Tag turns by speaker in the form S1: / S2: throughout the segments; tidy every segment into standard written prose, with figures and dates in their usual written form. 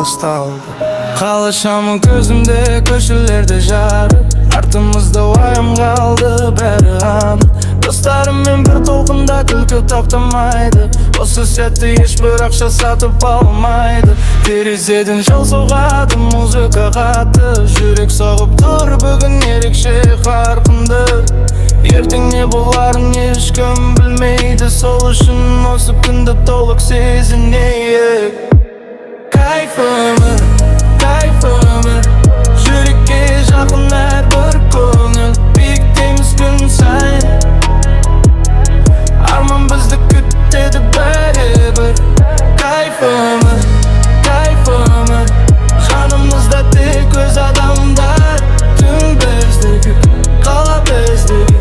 S1: басталды. Қалышамын көзімде көшелерде жарық, артымызда уайым қалды бәрі анық. Достарыммен бір толқында күлкі тоқтамайды, осы сәтті ешбір ақша сатып алмайды. Терезеден жел соғады, музыка қатты, жүрек соғып тұр бүгін ерекше қарқынды. Ертең не боларын ешкім білмейді, сол үшін осы күнді толық сезінейік. Кайф өмір, жүрекке жақын әрбір көңіл, биіктейміз күн сайын, арман бізді күтеді бәрібір. Кайф өмір, жанымызда тек өз адамдар, түн біздікі, қала біздікі,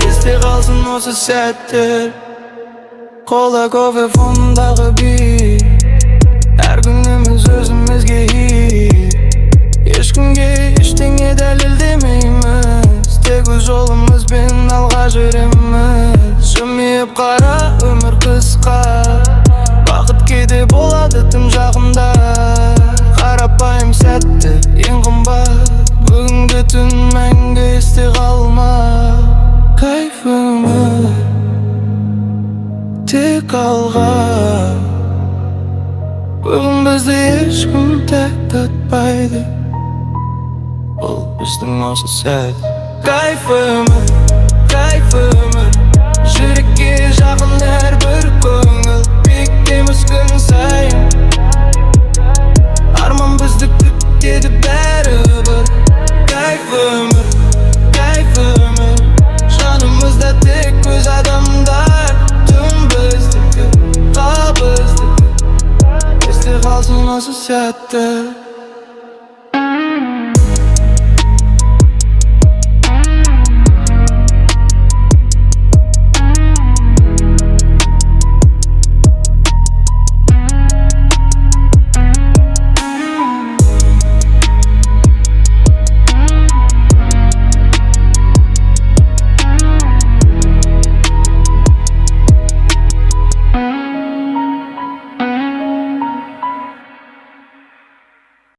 S1: есте қалсын осы сәттер. Қолда кофе, фондағы бит, әр күніміз өзімізге ит. Ешкімге ештеңе дәлелдемейміз, тек өз жолымызбен алға жүреміз. Жымиып қара, өмір қысқа, бақыт кейде болады тым жақында. Қарапайым сәтті ең қымбат, бүгінгі түн мәңгі есте қалма. Кайф өмір, тек алға, бүгін бізді ешкім тоқтатпайды, бұл біздің осы сәт. Кайф өмір, жүрекке жақын әрбір көңіл, биіктейміз күн сайын, арман бізді күтеді бәрібір. Кайф өмір, жанымызда тек өз адамдар, түн біздікі, қала біздікі, есте қалсын осы сәттер.